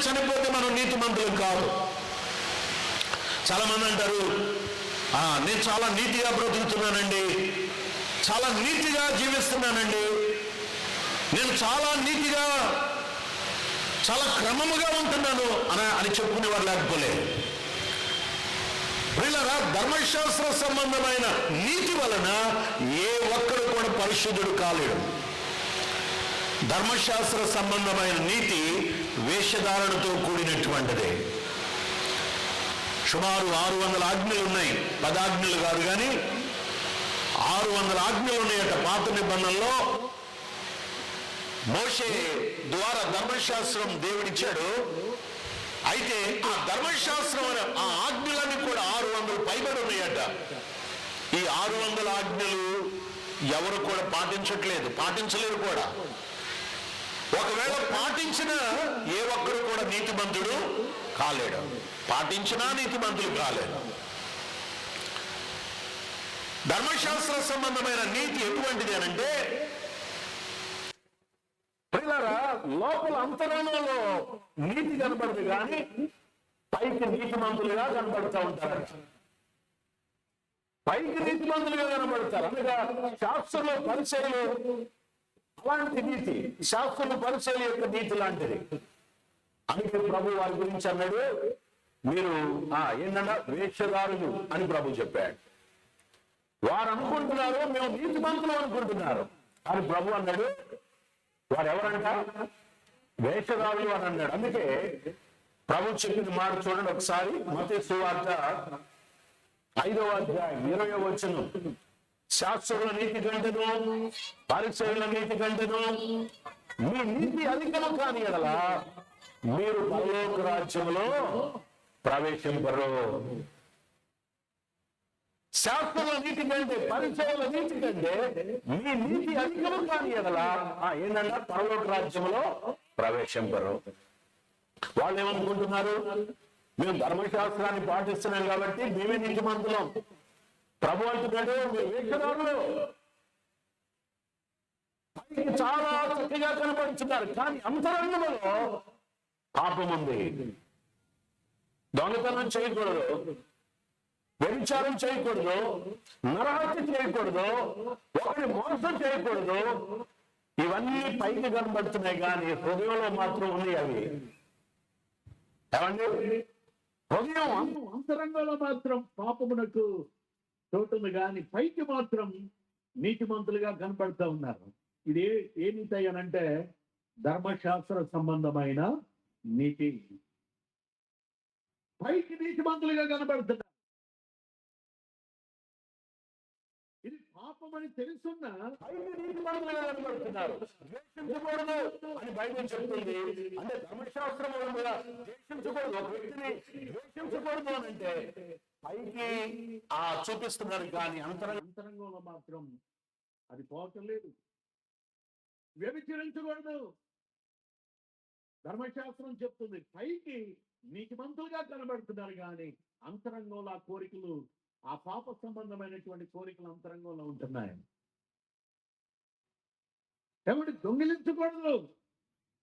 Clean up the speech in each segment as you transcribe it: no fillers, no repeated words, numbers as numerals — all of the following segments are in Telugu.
చనిపోతే మనం నీతిమంతులు కాదు. చాలా మంది అంటారు, నేను చాలా నీతిగా బ్రతుకుతున్నానండి, చాలా నీతిగా జీవిస్తున్నానండి, నేను చాలా నీతిగా చాలా క్రమముగా ఉంటున్నాను అని చెప్పుకునేవారు లేకపోలేదు. వీళ్ళరా ధర్మశాస్త్ర సంబంధమైన నీతి వలన ఏ ఒక్కడు కూడా పరిశుద్ధుడు కాలేడు. ధర్మశాస్త్ర సంబంధమైన నీతి వేషధారణతో కూడినటువంటిదే. సుమారు 600 ఆజ్ఞలు ఉన్నాయి, 10 ఆజ్ఞలు కాదు కానీ 600 ఆజ్ఞలు ఉన్నాయట పాత నిబంధనలో. మోషే ద్వారా ధర్మశాస్త్రం దేవుడిచ్చాడు. అయితే ఆ ధర్మశాస్త్రం ఆ ఆజ్ఞలన్నీ కూడా 600 పైబడి ఉన్నాయట. ఈ 600 ఆజ్ఞలు ఎవరు కూడా పాటించలేరు కూడా. ఒకవేళ పాటించిన ఏ ఒక్కరు కూడా నీతిమంతుడు కాలేడు. పాటించినా నీతిమంతులు కాలేడు. ధర్మశాస్త్ర సంబంధమైన నీతి ఎటువంటిది అనంటే, పిల్లరా లోపల అంతరంగంలో నీతి కనబడదు కానీ పైకి నీతిమంతులుగా కనబడుతూ ఉంటారు. పైకి నీతిమంతులుగా కనబడతారు. అనగా శాస్త్రంలో పరిచయలు అలాంటి నీతి, శాస్త్రంలో పరిచయల యొక్క నీతి లాంటిది. అందుకే ప్రభు వారి గురించి అన్నాడు, మీరు ఏంటన్నా వేషధారులు అని ప్రభు చెప్పాడు. వారు అనుకుంటున్నారు మేము నీతిమంతులు అనుకుంటున్నారు, అని ప్రభు అన్నాడు వారు ఎవరంట? వేషధారులు అని అన్నాడు. అందుకే ప్రభు చెప్పిన మాట చూడండి ఒకసారి. మత్తయి సువార్త 5వ అధ్యాయం 20వ వచనం. శాస్త్రుల నీతి కంటేను పరిచయుల నీతి కంటేను మీ నీతి అధికము కాని యెడల మీరు పరలోక రాజ్యములో ప్రవేశింపరు. శాస్త్రుల నీతి కంటే పరిచయుల నీతి కంటే మీ నీతి అధికము కాని యెడల ఏంటంటే పరలోక రాజ్యములో ప్రవేశింపరు. వాళ్ళు ఏమనుకుంటున్నారు? మేము ధర్మశాస్త్రాన్ని పాటిస్తున్నాం కాబట్టి మేమే నీతిమంతులం. ప్రభు అంటున్నాడు మీరు వేషధారులు, చాలా చక్కగా కనపడుతున్నారు కానీ అంతరంగంలో పాపం ఉంది. దొంగతనం చేయకూడదు, వ్యభిచారం చేయకూడదు, నరహత్య చేయకూడదు, ఒకరిని మోసం చేయకూడదు. ఇవన్నీ పైకి కనబడుతున్నాయి కానీ హృదయంలో మాత్రం ఉన్నాయి అవి. ఏమండి? హృదయం అంతరంగంలో మాత్రం పాపమునకు చోటుంది కానీ పైకి మాత్రం నీతిమంతులుగా కనపడుతూ ఉన్నారు. ఇది ఏ నీతి అయ్యానంటే ధర్మశాస్త్ర సంబంధమైన నీతి. పైకి నీతిమంతులుగా కనబడుతున్నారు. ఇది పాపమని తెలుసున్నా పైకి నీతిమంతులుగా కనబడుతున్నారు. ద్వేషించకూడదు అని బైబిల్ చెప్తుంది. అంటే ధర్మశాస్త్రం ద్వేషించకూడదు, ఒక వ్యక్తిని ద్వేషించకూడదు అని అంటే పైకి చూపిస్తున్నారు కానీ అంతరంగంలో మాత్రం అది పోవట్లేదు. వ్యభిచరించకూడదు ధర్మశాస్త్రం చెప్తుంది. పైకి నీతిమంతులుగా కనబడుతున్నారు కానీ అంతరంగంలో ఆ కోరికలు, ఆ పాప సంబంధమైనటువంటి కోరికలు అంతరంగంలో ఉంటున్నాయి. ఎవరి దొంగిలించకూడదు,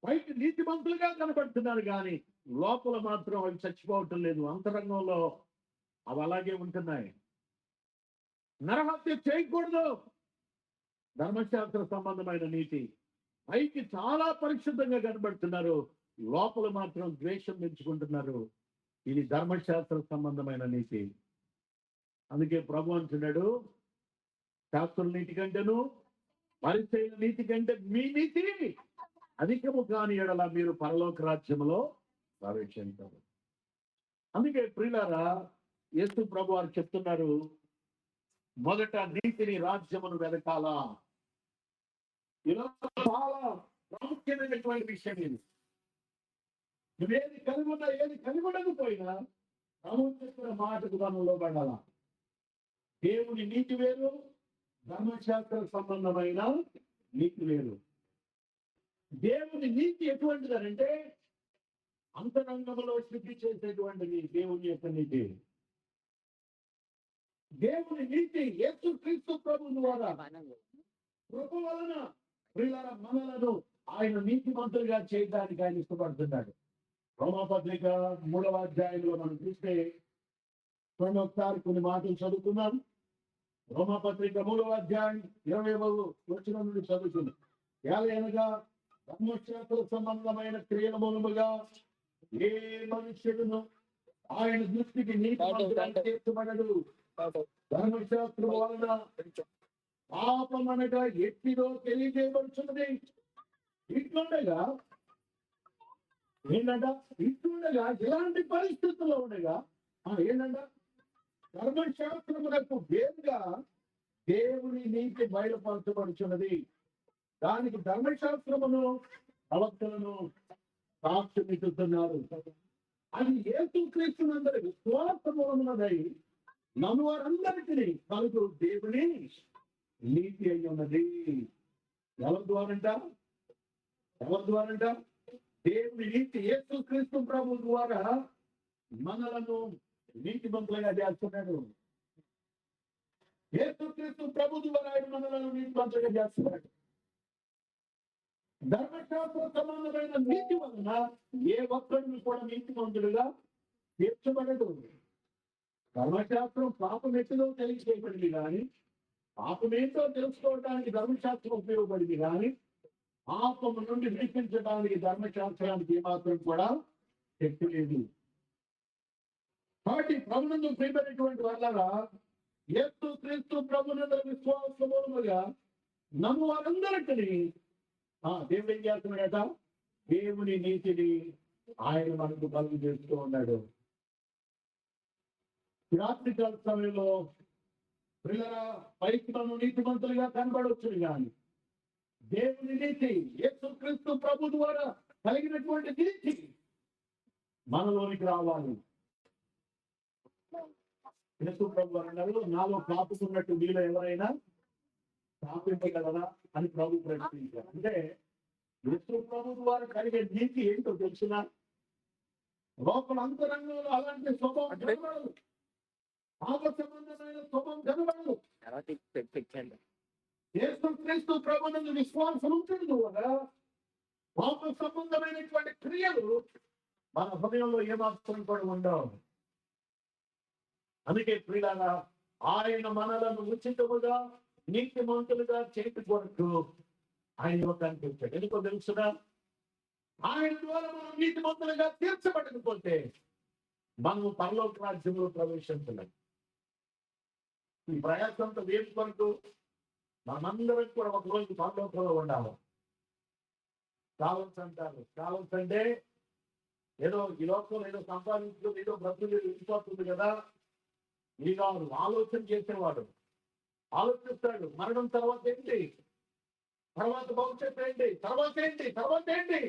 పైకి నీతిమంతులుగా కనబడుతున్నారు కానీ లోపల మాత్రం అవి చచ్చిపోవటం లేదు. అంతరంగంలో అవి అలాగే ఉంటున్నాయి. నరహత్య చేయకూడదు, ధర్మశాస్త్ర సంబంధమైన నీతి. పైకి చాలా పరిశుద్ధంగా కనబడుతున్నారు, లోపల మాత్రం ద్వేషం పెంచుకుంటున్నారు. ఇది ధర్మశాస్త్ర సంబంధమైన నీతి. అందుకే ప్రభు అంటున్నాడు, శాస్త్రుల నీతి కంటేను పరిచయ నీతి కంటే మీ నీతి అధికము కాని యెడల మీరు పరలోక రాజ్యములో ప్రవేశించారు. అందుకే ప్రియులారా, యేసు ప్రభు వారు చెప్తున్నారు, మొదట నీతిని రాజ్యమును వెదకాలా. ఇలా చాలా ప్రాముఖ్యమైనటువంటి విషయం ఇది. నువ్వేది కనుగొన్నా ఏది కనుగొనకపోయినా ప్రభు చెప్పిన మాటకు మనం లోబడాలా. దేవుని నీతి వేరు, ధర్మశాస్త్ర సంబంధమైన నీతి వేరు. దేవుని నీతి ఎటువంటిదనంటే అంతరంగంలో శుద్ధి చేసేటువంటిది దేవుని యొక్క నీతి. దేవుని నీతి యేసు క్రీస్తు ప్రభు ద్వారా కృప వలన ప్రియులారా మనలను ఆయన నీతిమంతులుగా చేయడానికి ఆయన ఇష్టపడుతున్నాడు. రోమాపత్రిక 3వ అధ్యాయంలో మనం చూస్తే చూడండి, ఒకసారి కొన్ని మాటలు చదువుకున్నాం. రోమాపత్రిక 3వ అధ్యాయం 20వ వచనం నుండి చదువుతుంది. ఏలయనగా ధర్మశాస్త్ర సంబంధమైన క్రియల మూలముగా ఏ మనుష్యుడును ఆయన దృష్టికి నీతిమంతుడని తీర్చబడడు. ధర్మశాస్త్రం వలన పాపమనగా ఎట్టిదో తెలియజేయబడుచున్నది. ఇట్లుండగా ఇట్లుండగా ఇలాంటి పరిస్థితుల్లో ఉండగా ఏంటంట, ధర్మశాస్త్రములకు వేరుగా దేవుని నీతి బయలుపరచబడుచున్నది. దానికి ధర్మశాస్త్రమును ప్రవక్తలను సాక్ష్యమిస్తున్నారు. అది యేసుక్రీస్తునందరి విశ్వాసమూలమునదై నన్ను వారందరికీ కలుగు దేవుని నీతి అయి ఉన్నది. ఎవరి ద్వారంట దేవుని నీతి యేసుక్రీస్తు ప్రభు ద్వారా మనలను నీతిమంతులుగా చేస్తున్నాడు. యేసుక్రీస్తు ప్రభు ద్వారా ఆయన మనలను నీతిమంతులుగా చేస్తున్నాడు. ధర్మశాస్త్ర సంబంధమైన నీతి వలన ఏ ఒక్కరిని కూడా నీతిమంతులుగా తీర్చబడదు. ధర్మశాస్త్రం పాపం ఎట్టుదో తెలియజేయబడింది కానీ, పాపమేంటో తెలుసుకోవడానికి ధర్మశాస్త్రం ఉపయోగపడింది కానీ, పాపము నుండి విడిపించడానికి ధర్మశాస్త్రానికి ఏమాత్రం కూడా శక్తి లేదు. కాబట్టి ప్రభునందు ప్రియమైనటువంటి వాళ్ళరా, యేసుక్రీస్తు ప్రభునందు విశ్వాసమూలముగా నన్ను వారందరికీ దేవుడు ఏం చేస్తున్నాడట, దేవుని నీతిని ఆయన మనకు కలుగు చేస్తూ ఉన్నాడు. రాత్రికాల సమయంలో పిల్లల పైకి మనం నీతిమంతులుగా కనబడవచ్చు కానీ దేవుని నీతి యేసుక్రీస్తు ప్రభు ద్వారా కలిగినటువంటి నీతి మనలోనికి రావాలి. యేసు ప్రభు అన్నారు, నాలో కాపుకున్నట్టు మీలో ఎవరైనా స్థాపించగలరా అని ప్రభు ప్రశ్నించారు. అంటే యేసు ప్రభు ద్వారా కలిగే నీతి ఏంటో తెలిసిన లోపల అంతరంగంలో అలాంటి స్వభావం కనబడదు, పాప సంబంధమైన స్వభావం కనబడదు. యేసుక్రీస్తు ప్రభునందు విశ్వాసం ఉంటుంది ద్వారా పాప సంబంధమైనటువంటి క్రియలు మన హృదయంలో ఏమాత్రం కూడా ఉండవు. అందుకే ప్రియులారా, ఆయన మనలను ఉచితముగా నీతిమంతులుగా చేతి కొరకు ఆయన కనిపించాడు. ఎందుకో తెలుసునా, ఆయన ద్వారా మనం నీతిమంతులుగా తీర్చబడకపోతే మనం పరలోక రాజ్యంలో ప్రవేశించలేం. ఈ ప్రయాసంతో వేరు కొరకు మనందరం కూడా ఒక రోజు పరలోకంలో ఉండాలి. కావచ్చు అంటారు, కావచ్చు అంటే ఏదో ఈ లోకంలో ఏదో సంపాదించు ఏదో బ్రతుకు వెళ్ళిపోతుంది కదా. ఈ కాదు, ఆలోచన చేసేవాడు ఆలోచిస్తాడు, మరణం తర్వాత ఏంటి, తర్వాత భవిష్యత్తు ఏంటి, తర్వాత ఏంటి,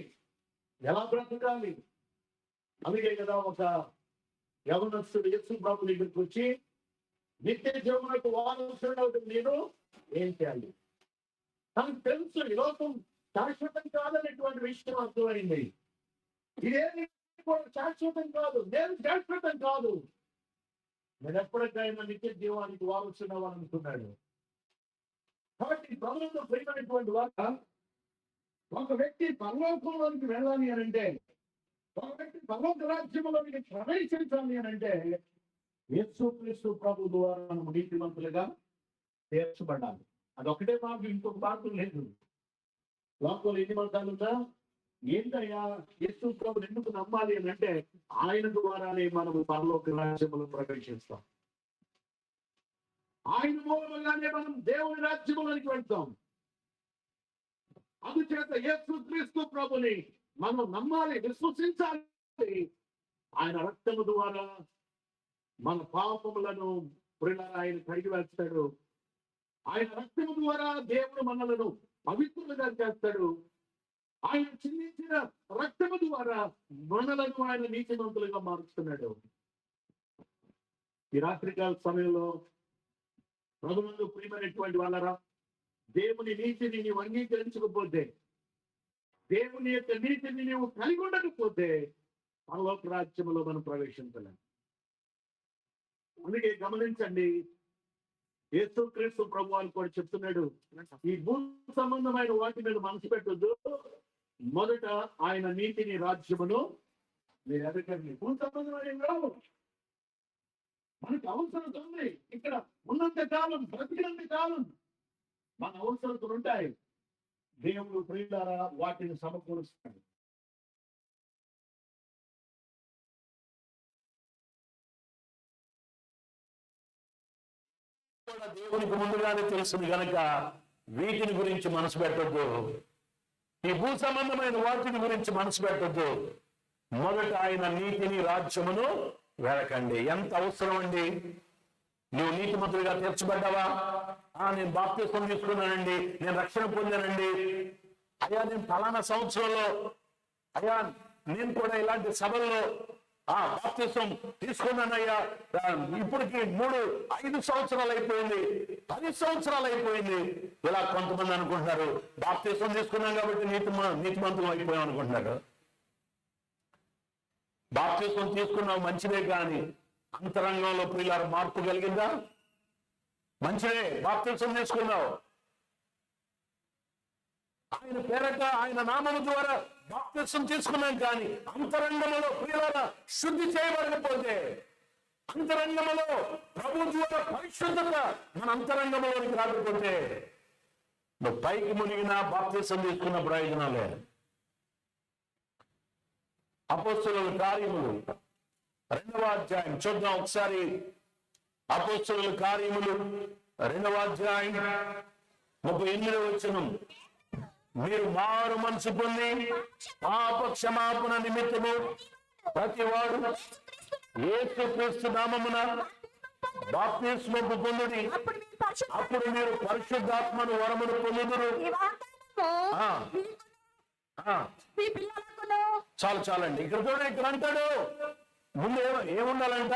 ఎలా బ్రతకాలి. అందుకే కదా ఒక యవనస్తుడు యేసు ప్రభు దగ్గరికి వచ్చి, నిత్య జీవనకు వారసుడు నేను ఏం చేయాలి. తనకు తెలుసు ఈ లోకం శాశ్వతం కాదనేటువంటి విషయం అర్థమైంది. ఇదేమి కూడా శాశ్వతం కాదు, నేను శాశ్వతం కాదు, నేను ఎప్పటికైనా నిత్య జీవానికి వారసుడు అనుకున్నాడు. కాబట్టి ప్రభుత్వం ప్రియమైనటువంటి వారు, ఒక వ్యక్తి పరలోకంలోనికి వెళ్ళాలి అని అంటే, ఒక వ్యక్తి పరలోక రాజ్యంలోనికి ప్రవేశించాలి అని అంటే, యేసుక్రీస్తు ప్రభు ద్వారా మనం నీతిమంతులుగా తీర్చబడాలి. అదొకటే మాకు, ఇంకొక మార్గం లేదు. లోకంలో ఎన్ని మతాలు ఉందా, ఏంటయ్యా యేసు ప్రభుని ఎందుకు నమ్మాలి అని అంటే, ఆయన ద్వారానే మనము పరలోక రాజ్యములో ప్రవేశిస్తాం. ఆయన మూలంగానే మనం దేవుని రాజ్యములోనికి వెళ్తాం. అందుచేత యేసుక్రీస్తు ప్రభుని మనం నమ్మాలి, విశ్వసించాలి. ఆయన రక్తము ద్వారా మన పాపములను ఆయన కడిగి వేస్తాడు. ఆయన రక్తము ద్వారా దేవుడు మనలను పవిత్రులుగా చేస్తాడు. ఆయన చిందించిన రక్తము ద్వారా మనలను ఆయన నీతిమంతులుగా మారుస్తున్నాడు. ఈ రాత్రికాల సమయంలో ప్రభునందు ప్రియమైనటువంటి వాళ్ళరా, దేవుని నీతిని నీవు అంగీకరించకపోతే, దేవుని యొక్క నీతిని నీవు కలిగి ఉండకపోతే పరలోక రాజ్యంలో మనం ప్రవేశించలేం. అందుకే గమనించండి, యేసుక్రీస్తు ప్రభువు కూడా చెప్తున్నాడు, ఈ భూ సంబంధమైన వాటి మీద మనసు పెట్టొద్దు, మొదట ఆయన నీతిని రాజ్యమును మీరు ఎదగండి. భూ సంబంధమైన రావు. మనకు అవసరం ఉంది. ఇక్కడ ఉన్నంత కాలం, బ్రతికినంత కాలం మన అవసరతలు ఉంటాయి. దేవుడు ప్రియులారా వాటిని సమకూరుస్తాడు. దేవునికి ముందుగానే తెలుసును గనక వీటిని గురించి మనసు పెట్టద్దు. ఈ భూ సంబంధమైన వాటిని గురించి మనసు పెట్టద్దు. మొదట ఆయన నీతిని, రాజ్యమును వెరకండి. ఎంత అవసరం అండి? నువ్వు నీతిమంతుడిగా తీర్చబడ్డావా? నేను బాప్తిస్మం తీసుకున్నానండి, నేను రక్షణ పొందానండి, అయ్యా నేను ఫలానా సంవత్సరంలో, అయ్యా నేను కూడా ఇలాంటి సభల్లో బాప్తిస్మం తీసుకున్నానయ్యా, ఇప్పటికి 5 సంవత్సరాలు అయిపోయింది, 10 సంవత్సరాలు అయిపోయింది. ఇలా కొంతమంది అనుకుంటున్నారు. బాప్తిస్మం తీసుకున్నాం కాబట్టి నీతిమంతులు అయిపోయాం అనుకుంటున్నారు. బాప్తిస్మం తీసుకున్నావు మంచిదే, కానీ అంతరంగంలో ప్రియులారా మార్పు కలిగిందా? మంచిదే, బాప్తిస్మం తీసుకున్నావు, ఆయన పేరట ఆయన నామము ద్వారా బాప్తిస్మం తీసుకున్నాం, కానీ అంతరంగంలో ప్రియులారా శుద్ధి చేయబడకపోతే, అంతరంగంలో ప్రభు ద్వారా పరిశుద్ధత మన అంతరంగంలోనికి రాకపోతే, నువ్వు పైకి మునిగిన బాప్తిస్మం తీసుకున్న ప్రయోజనాలే. అపోస్తలుల కార్యములు 2వ అధ్యాయం చూద్దాం ఒకసారి. అపోస్తలుల కార్యములు 2వ అధ్యాయం 38వ వచనం. మీరు మారు మనసు పొంది పాప క్షమాపణ నిమిత్తము ప్రతివాడు యేసుక్రీస్తు నామమున బాప్తిస్మము పొందుడి, అప్పుడు మీరు పరిశుద్ధాత్మను వరమును పొందుదురు. చాలండి. ఇక్కడ చూడండి, ఇక్కడ అంటాడు ముందు ఏముండాలంట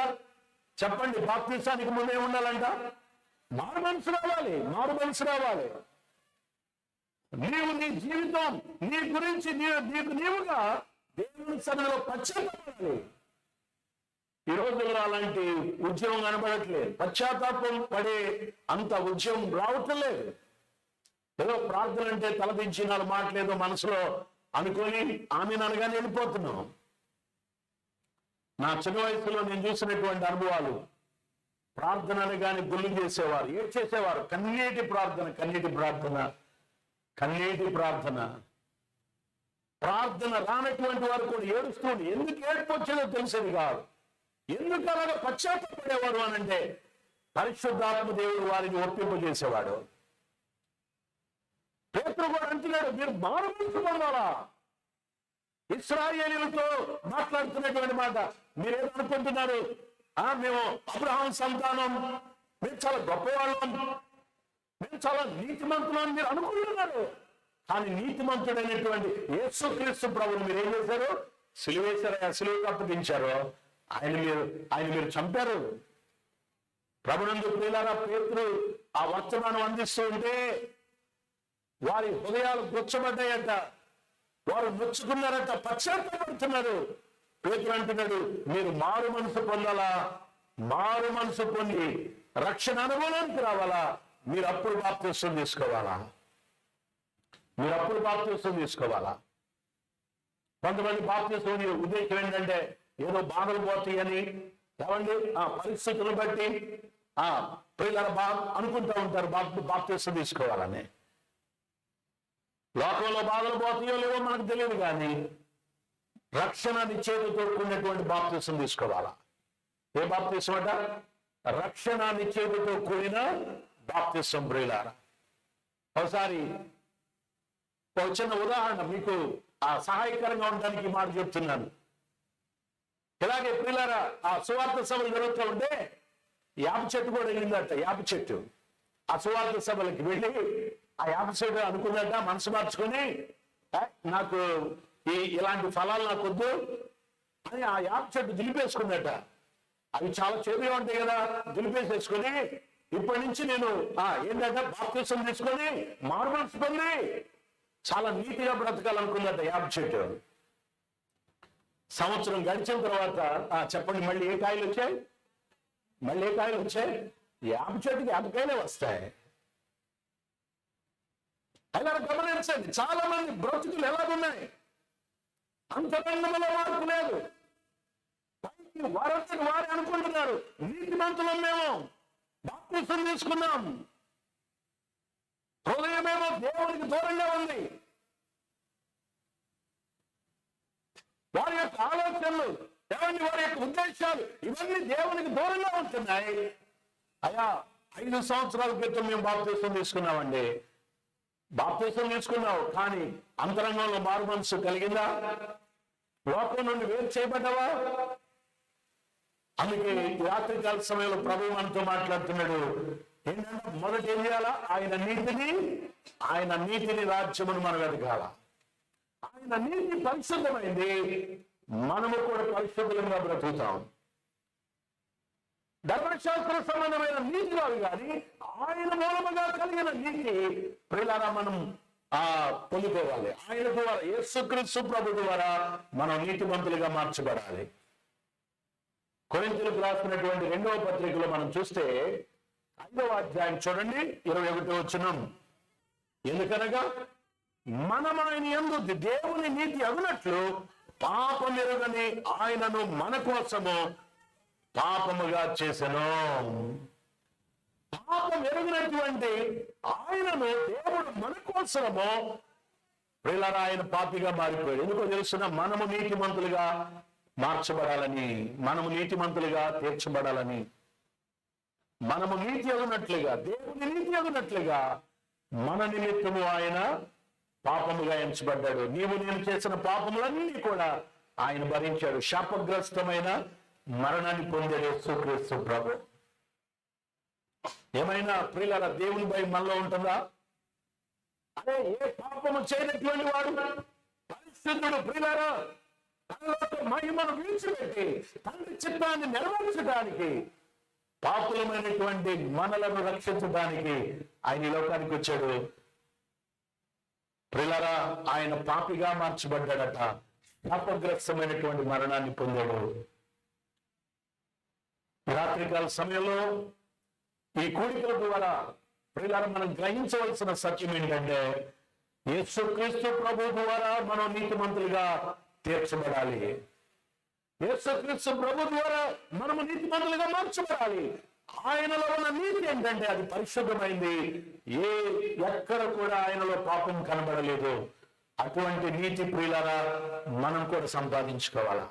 చెప్పండి. బాప్తిసానికి ముందు ఏముండాలంట? మారు మనసు రావాలి. మారు మనసు రావాలి. నీవు నీ జీవితం, నీ గురించి నీకు నీవుగా దేవుని సన్నిధిలో పశ్చాత్తాపడాలి. ఈ రోజుల్లో అలాంటి ఉద్యమం కనబడట్లేదు. పశ్చాత్తాపం పడే అంత ఉద్యమం రావటం లేదు. ఏదో ప్రార్థన అంటే తలదించి 4 మాటలేదో మనసులో అనుకొని ఆమెను అనగానే వెళ్ళిపోతున్నాం. నా చిన్న వయసులో నేను చూసినటువంటి అనుభవాలు, ప్రార్థన అనగానే గుళ్ళు చేసేవారు, ఏడ్చేసేవారు. కన్నీటి ప్రార్థన, కన్నీటి ప్రార్థన, కన్నీటి ప్రార్థన. ప్రార్థన రానటువంటి వారు కూడా ఏడుస్తుంది. ఎందుకు ఏడుపు వచ్చేదో తెలిసేది కాదు. ఎందుకు అలాగా పశ్చాత్తపడేవారు అనంటే, పరిశుద్ధాత్మ దేవుడు వారిని ఒప్పింపజేసేవాడు. పేతురు కూడా అంటున్నాడు, మీరు మారు మనసు పొందాలా. ఇశ్రాయేలీయులతో మాట్లాడుతున్నటువంటి మాట. మీరేమనుకుంటున్నారు? మేము అబ్రహాం సంతానం, మేము చాలా గొప్పవాళ్ళం, మేము చాలా నీతిమంతులం మీరు అనుకుంటున్నారు. కానీ నీతిమంతుడైనటువంటి యేసుక్రీస్తు ప్రభువుని మీరు ఏం చేశారు? సిలువేశారు, సిలువకు అప్పగించారు. ఆయన మీరు చంపారు. ప్రభునందు ప్రియులారా, పేతురు ఆ వర్తమానం అందిస్తూ ఉంటే వారి హృదయాలు గుచ్చబడ్డాయట, వారు నొచ్చుకున్నారట, పశ్చాత్తాపడుతున్నారు. పేతురు అంటున్నాడు, మీరు మారు మనసు పొందాలా. మారు మనసు పొంది రక్షణ అనుభవానికి రావాలా. మీరు అప్పుడు బాప్తిస్మం తీసుకోవాలా. మీరు అప్పుడు బాప్తిస్మం తీసుకోవాలా. కొంతమంది బాప్తిస్మం ఉద్దేశం ఏంటంటే ఏదో బాధలు పోతాయని, ఏమండి పరిస్థితులను బట్టి పిల్లలు అనుకుంటూ ఉంటారు బాప్తిస్మం తీసుకోవాలని. లోకంలో బాధలు పోతాయో లేవో మనకు తెలియదు, కానీ రక్షణ నిశ్చయితతో కూడినటువంటి బాప్తిస్మం తీసుకోవాలా. ఏ బాప్తిస్మం అంట? రక్షణ నిశ్చయితతో కూడిన బాప్తిస్మం. ప్రియులారా, ఒకసారి ఒక చిన్న ఉదాహరణ మీకు సహాయకరంగా ఉండడానికి మాట చెప్తున్నాను. ఇలాగే ప్రియులారా, ఆ సువార్త సభలు జరుగుతూ ఉంటే యాప చెట్టు కూడా వెళ్ళిందట. యాప చెట్టు ఆ సువార్త సభలకి వెళ్ళి ఆ యాప చెట్టు అనుకుందట, మనసు మార్చుకొని నాకు ఇలాంటి ఫలాలు నాకు వద్దు అని ఆ యాప చెట్టు దులిపేసుకుందట. అవి చాలా చేదుగా ఉంటాయి కదా, దులిపేసేసుకొని ఇప్పటి నుంచి నేను ఏంటంటే బాప్తిస్మం తీసుకొని మారు మనసు పొంది చాలా నీతిగా బ్రతకాలనుకుందట యాప చెట్టు. సంవత్సరం గడిచిన తర్వాత చెప్పండి, మళ్ళీ ఏ కాయలు వచ్చాయి? మళ్ళీ ఏ కాయలు వచ్చాయి? యాప చెట్టుకి యాపకాయలే వస్తాయి. అలా గమనించండి, చాలా మంది బ్రతుకులు ఎలాగున్నాయి. అంతరంగంలో మార్పు లేదు, వారంతటి వారే అనుకుంటున్నారు నీతిమంతులం మేము, బాప్తిసం తీసుకున్నాం, హృదయమేమో దేవునికి దూరంగా ఉంది. వారి యొక్క ఆలోచనలు, వారి యొక్క ఉద్దేశాలు ఇవన్నీ దేవునికి దూరంగా ఉంటున్నాయి. అయ్యా 5 సంవత్సరాల క్రితం మేము బాప్తిసం తీసుకున్నామండి. బాప్తిసం తీసుకున్నావు, కానీ అంతరంగంలో మారు మనసు కలిగిందా? లోకం నుండి వేరు చేయబడ్డావా? అందుకే రాత్రికాల సమయంలో ప్రభు మనతో మాట్లాడుతున్నాడు. ఏంటంటే మొదట ఏం చేయాలా? ఆయన నీతిని రాజ్యమును మనం వెతకాల. ఆయన నీతి పరిశుద్ధమైంది, మనము కూడా పరిశుద్ధంగా బ్రతుకుతాం. ధర్మశాస్త్ర సంబంధమైన నీతి కాదు, కానీ ఆయన మూలముగా కలిగిన నీతి ప్రియులారా మనం పొందుకోవాలి. ఆయన ద్వారా, యేసుక్రీస్తు ప్రభు ద్వారా మనం నీతిమంతులుగా మార్చబడాలి. కొరింథీయులకు రాసినటువంటి 2వ పత్రికలో మనం చూస్తే 5వ అధ్యాయం చూడండి, 21వ వచనం. ఎందుకనగా మనం ఆయన యందు దేవుని నీతి అగునట్లు పాపమెరుగని ఆయనను మన కోసము పాపముగా చేసెను. పాపం ఎరుగినటువంటి ఆయనను దేవుడు మన కోసము ప్రియులారా ఆయన పాపిగా మారిపోయాడు. ఎందుకో తెలుసునా? మనము నీతిమంతులుగా మార్చబడాలని, మనము నీతిమంతులుగా తీర్చబడాలని, మనము నీతి అగునట్లుగా, దేవుని నీతి అగునట్లుగా మన నిమిత్తము ఆయన పాపముగా ఎంచబడ్డాడు. నీవు నేను చేసిన పాపములన్నీ కూడా ఆయన భరించాడు. శాపగ్రస్తమైన మరణాన్ని పొందాడు యేసుక్రీస్తు ప్రభు. ఏమైనా ప్రియులారా దేవుని భయం మనలో ఉంటుందా? అదే ఏ పాపము చేయనటువంటి వాడు పరిశుద్ధుడు ప్రియులారా తనలోకి మహిమను విడిచిపెట్టి తండ్రి చిత్తాన్ని నెరవేర్చడానికి, పాపులమైనటువంటి మనలను రక్షించడానికి ఆయన ఈ లోకానికి వచ్చాడు. ప్రియులారా ఆయన పాపిగా మార్చబడ్డాడట, శాపగ్రస్తమైనటువంటి మరణాన్ని పొందాడు. రాత్రికాల సమయంలో ఈ కూడికల ద్వారా ప్రియులారా మనం గ్రహించవలసిన సత్యం ఏంటంటే యేసుక్రీస్తు ప్రభు ద్వారా మనం నీతిమంతులుగా తీర్చబడాలి. యేసుక్రీస్తు ప్రభు ద్వారా మనము నీతిమంతులుగా మార్చబడాలి. ఆయనలో ఉన్న నీతి ఏంటంటే అది పరిశుద్ధమైంది. ఎక్కడ కూడా ఆయనలో పాపం కనబడలేదు. అటువంటి నీతి ప్రియులారా మనం కూడా సంపాదించుకోవాలా.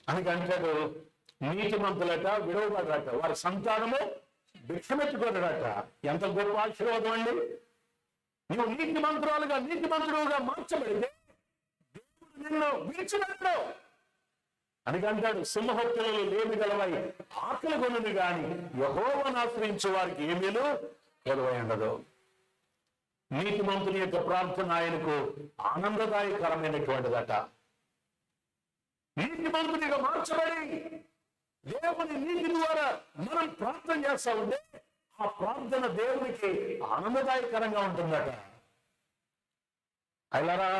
అందుకంటాడు నీతిమంతులట విడవబడరట, వారి సంతానము భిక్షమెత్తుకోరట. ఎంత గొప్ప ఆశీర్వాదం అండి! నువ్వు నీతిమంతుడుగా మార్చబడితే దేవుడు నిన్ను విడిచిపెట్టడు. అందుకంటాడు సింహపిల్లలు లేమి గలవై ఆకలి కొనుని గాని యెహోవాను ఆశ్రయించే వారికి ఏమీలు కొదవై ఉండదు. నీతిమంతుని యొక్క ప్రార్థన ఆయనకు ఆనందదాయకరమైనటువంటిదట. నీతిమంతునిగా మార్చబడి దేవుని నీతి ద్వారా మనం ప్రార్థన చేస్తా ఉంటే ఆ ప్రార్థన దేవునికి ఆనందదాయకరంగా ఉంటుందట. అయిలారా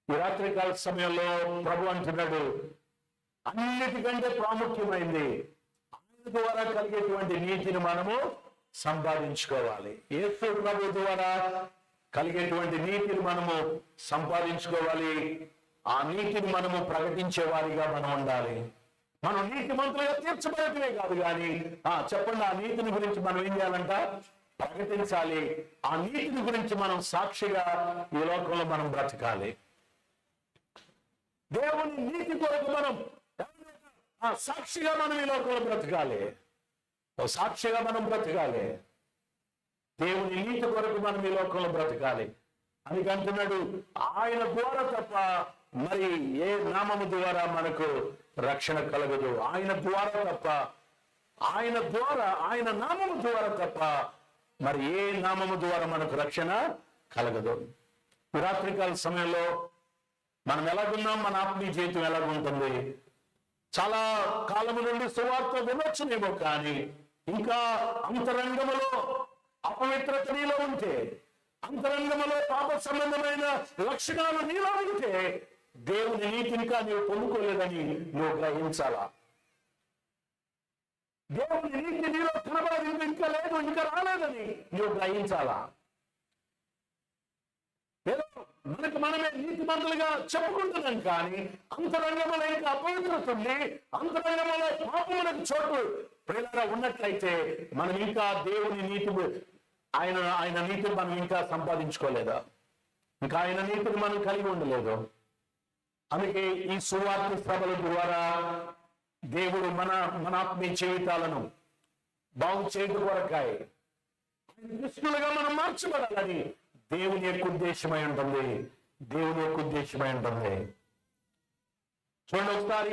ఈ రాత్రికాల సమయంలో ప్రభు అంటున్నాడు అన్నిటికంటే ప్రాముఖ్యమైంది ఆయన ద్వారా కలిగేటువంటి నీతిని మనము సంపాదించుకోవాలి. యేసు ప్రభు ద్వారా కలిగేటువంటి నీతిని మనము సంపాదించుకోవాలి. ఆ నీతిని మనము ప్రకటించే వారిగా మనం ఉండాలి. మనం నీతిమంతులుగా తీర్చబడటమే కాదు, కానీ చెప్పండి, ఆ నీతిని గురించి మనం ఏం చేయాలంట? ప్రకటించాలి. ఆ నీతిని గురించి మనం సాక్షిగా ఈ లోకంలో మనం బ్రతకాలి. దేవుని నీతి కొరకు మనం సాక్షిగా మనం ఈ లోకంలో బ్రతకాలి. సాక్షిగా మనం బ్రతకాలి. దేవుని నీతి కొరకు మనం ఈ లోకంలో బ్రతకాలి అని అంటున్నాడు. ఆయన ద్వారా తప్ప మరి ఏ నామము ద్వారా మనకు రక్షణ కలగదు. ఆయన ద్వారా తప్ప, ఆయన నామము ద్వారా తప్ప మరి ఏ నామము ద్వారా మనకు రక్షణ కలగదు. రాత్రికాల సమయంలో మనం ఎలాగున్నాం? మన ఆత్మీయ జీవితం ఎలాగుంటుంది? చాలా కాలము నుండి సువార్త వినొచ్చునేమో, కానీ ఇంకా అంతరంగములో అపవిత్రత నీలో ఉంటే, అంతరంగములో పాప సంబంధమైన లక్షణాలు నీలో ఉంటే దేవుని నీతిని నీవు పొందుకోలేదని నువ్వు గ్రహించాలా. దేవుని నీతి నీలో కనబడదు, ఇంకా లేదు, ఇంకా రాలేదని నువ్వు గ్రహించాలా. ఏదో మనకు మనమే నీతిమంతులుగా చెప్పుకుంటున్నాం, కానీ అంతరంగంలో ఇంకా అపవిత్రత ఉంది, అంతరంగంలో పాపమునకు చోటు ప్రియులారా ఉన్నట్లయితే మనం ఇంకా దేవుని నీతి ఆయన నీతిని మనం ఇంకా సంపాదించుకోలేదా, ఇంకా ఆయన నీతిని మనం కలిగి ఉండలేదు. అందుకే ఈ సువార్త సభల ద్వారా దేవుడు మన ఆత్మీయ జీవితాలను బాగు చేయడం కొరకాయ కృష్ణులుగా మనం మార్చబడాలని దేవుని యొక్క ఉద్దేశమై ఉంటుంది. దేవుని యొక్క ఉద్దేశమై ఉంటుంది. చూడండి ఒకసారి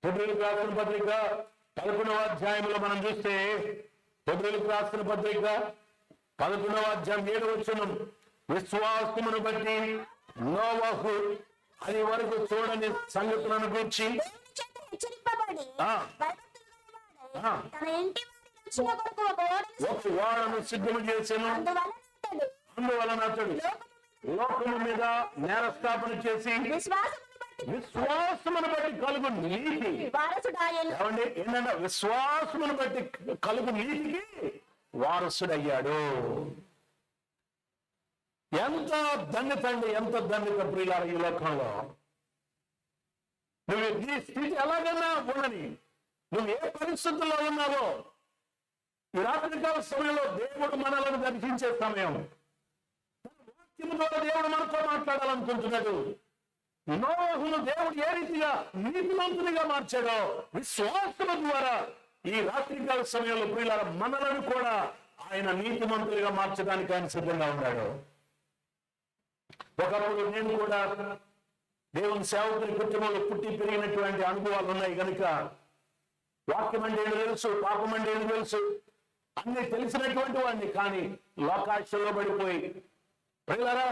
హెబ్రీయులకు రాసిన పత్రిక 11వ అధ్యాయంలో మనం చూస్తే, హెబ్రీయులకు రాసిన పత్రిక 11వ అధ్యాయం 7వ వచనం, విశ్వాసమును బట్టి నోవహు అది వరకు చూడని సంగతులను గురించి ఒక ఓడను సిద్ధము చేశాను, అందువలన అతడు లోకము మీద నేరస్థాపన చేసి విశ్వాసమును బట్టి కలుగు నీతి, ఏమండి ఏంటంటే విశ్వాసమును బట్టి కలుగు నీతికి వారసుడయ్యాడు. ఎంత ధన్యత అండి, ఎంత ధన్యత ప్రియులారా ఈ లోకంలో. నువ్వు నీ స్థితి ఎలాగైనా ఉండని, నువ్వు ఏ పరిస్థితుల్లో ఉన్నావో, ఈ రాత్రికాల సమయంలో దేవుడు మనలను దర్శించే సమయం. వాక్యము ద్వారా దేవుడు మనతో మాట్లాడాలనుకుంటున్నాడు. నోవహును దేవుడు ఏ రీతిగా నీతిమంతునిగా మార్చాడో, విశ్వాసము ద్వారా ఈ రాత్రికాల సమయంలో ప్రియులారా మనలను కూడా ఆయన నీతిమంతులుగా మార్చడానికి ఆయన సిద్ధంగా ఉన్నాడు. ఒకప్పుడు నేను కూడా దేవుని సేవకుని కుటుంబంలో పుట్టి పెరిగినటువంటి అనుభవాలు ఉన్నాయి కనుక వాక్యం అంటే ఏంటో తెలుసు, పాపం అంటే ఏంటో తెలుసు, అన్ని తెలిసినటువంటి వాడిని. కానీ లోకాశల్లో పడిపోయి ప్రియులారా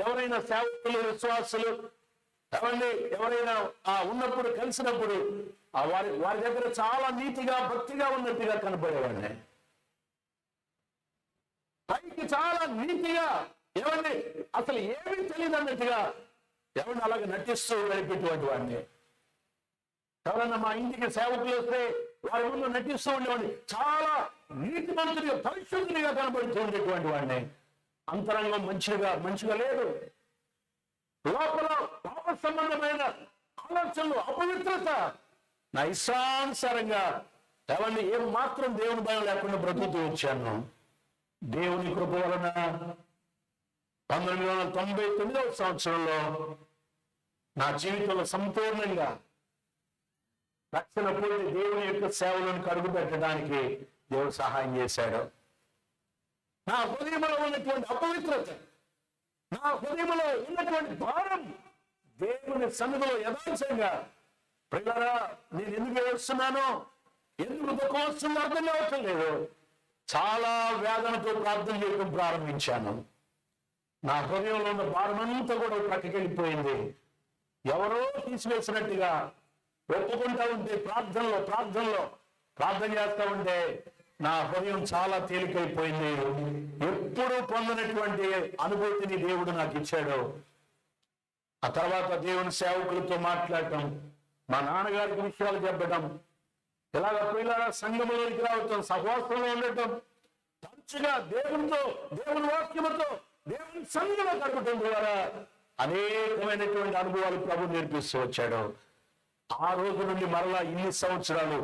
ఎవరైనా సేవకులు విశ్వాసులు ఎవరైనా ఉన్నప్పుడు కలిసినప్పుడు వారి దగ్గర చాలా నీతిగా భక్తిగా ఉన్నట్టుగా కనపడేవాడిని. పైకి చాలా నీతిగా అసలు ఏమీ తెలియదు అన్నట్టుగా అలాగే నటిస్తూ గడిపేటువంటి వాడిని. ఎవరన్నా మా ఇంటికి సేవకులు వస్తే వారి ముందు నటిస్తూ ఉండేవాడిని. చాలా నీతిమంతుడిగా పరిశుద్ధునిగా కనబడుతూ ఉండేటువంటి వాడిని. అంతరంగం మంచిగా లేదు. లోపల పాప సంబంధమైన ఆలోచనలు, అపవిత్రత, నా ఇష్టానుసారంగా ఏం మాత్రం దేవుని భయం లేకుండా బ్రతుకుతూ వచ్చాను. దేవుని కృప వలన 1999వ సంవత్సరంలో నా జీవితంలో సంపూర్ణంగా రక్షణ పొంది దేవుని యొక్క సేవలను కడుగు పెట్టడానికి దేవుడు సహాయం చేశాడు. నా హృదయంలో ఉన్నటువంటి అపవిత్రత, నా హృదయంలో ఉన్నటువంటి భారం దేవుని సన్నిధిలో యథార్థంగా ప్రియులారా నేను ఎందుకు ఏడుస్తున్నానో, ఎందుకు దుఃఖం వస్తుందో అర్థం అవటం లేదు. చాలా వేదనతో ప్రార్థన చేయడం ప్రారంభించాను. నా హృదయంలో ఉన్న భారం అంతా కూడా పట్టుకెళ్ళిపోయింది. ఎవరో తీసివేసినట్టుగా ఒప్పుకుంటా ఉంటే ప్రార్థన చేస్తా ఉంటే నా హృదయం చాలా తేలికైపోయింది. ఎప్పుడు పొందినటువంటి అనుభూతిని దేవుడు నాకు ఇచ్చాడు. ఆ తర్వాత దేవుని సేవకులతో మాట్లాడటం, మా నాన్నగారికి విషయాలు చెప్పడం, ఇలాగ పిల్లల సంఘంలోనికి రావటం, సహవాసంలో ఉండటం, తరచుగా దేవునితో, దేవుని వాక్యముతో, దేవుని సంఘంలో గడపటం ద్వారా అనేకమైనటువంటి అనుభవాలు ప్రభు నేర్పిస్తూ వచ్చాడు. ఆ రోజు నుండి మరలా ఇన్ని సంవత్సరాలు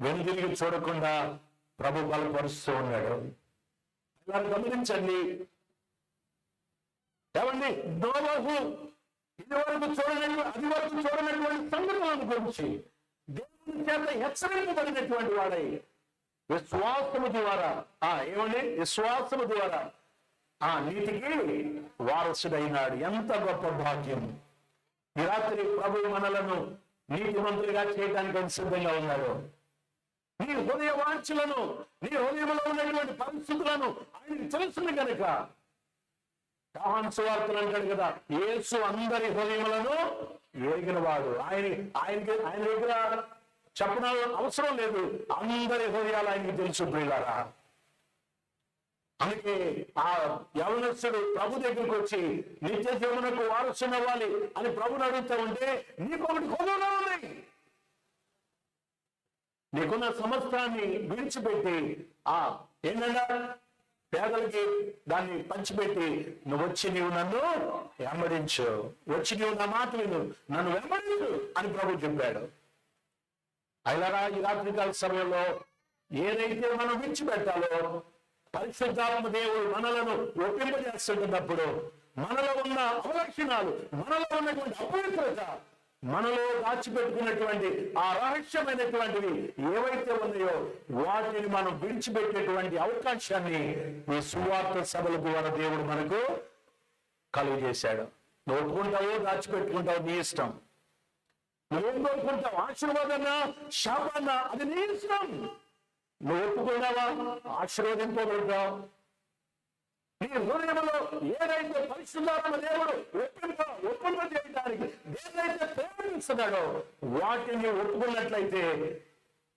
వెనుదిరిగి చూడకుండా ప్రభు బలపరుస్తూ ఉన్నాడు. ఇలా గమనించండి. నోవహు అది వరకు చూడనటువంటి సంఘటనలను గురించి దేవుని చేత హెచ్చరింపబడినటువంటి వాడై విశ్వాసము ద్వారా విశ్వాసము ద్వారా ఆ నీతికి వారసుడైనాడు. ఎంత గొప్ప భాగ్యం! ఈ రాత్రి ప్రభు మనలను నీతిమంతులుగా చేయడానికి సిద్ధంగా ఉన్నాడు. నీ హృదయ వాంఛలను, నీ హృదయంలో ఉన్నటువంటి పరిస్థితులను ఆయనకి తెలుసును కనుక యోహాను సువార్తలు అంటాడు కదా, యేసు అందరి హృదయములను ఎరిగిన వాడు. ఆయన దగ్గర చెప్పడం అవసరం లేదు, అందరి హృదయాలు ఆయనకి తెలుసు ప్రియులారా. అందుకే ఆ యవనస్తుడు ప్రభు దగ్గరికి వచ్చి నిత్య జీవనకు వారసుని అవ్వాలి అని ప్రభుని అడుగుతూ ఉంటే, నీకొకటి హృదయంలో ఉంది. నీకున్న సమస్తాన్ని విడిచిపెట్టి ఏంటంటే పేదలకి దాన్ని పంచిపెట్టి నువ్వు వచ్చి నీవు నన్ను వెంబడించు, వచ్చి నీవు నా మాట విను, నన్ను వెంబడించు అని ప్రభు చెప్పాడు. అయినరా ఈ రాత్రికాల సమయంలో ఏదైతే మనం విడిచిపెట్టాలో పరిశుద్ధాత్మ దేవుడు మనలను ఒప్పింపజేస్తున్నప్పుడు మనలో ఉన్న అవలక్షణాలు, మనలో ఉన్నటువంటి అపవిత్రత, మనలో దాచిపెట్టుకున్నటువంటి ఆ రహస్యమైనటువంటివి ఏవైతే ఉన్నాయో వాటిని మనం విడిచిపెట్టేటువంటి అవకాశాన్ని ఈ సువార్త సభల ద్వారా దేవుడు మనకు కలుగజేశాడు. నువ్వు ఒప్పుకుంటావో దాచిపెట్టుకుంటావు నీ ఇష్టం. నువ్వేం కోరుకుంటావు, ఆశీర్వాదన్నా శాపాన్నా, అది నీ ఇష్టం. నువ్వు ఒప్పుకున్నావా ఆశీర్వదింపబడతావు. నీ హృదయంలో ఏదైతే పరిశుద్ధాత్మ దేవుడు ఒప్పుంప చేయడానికి ఏదైతే ప్రేమిస్తున్నాడో వాటిని ఒప్పుకున్నట్లయితే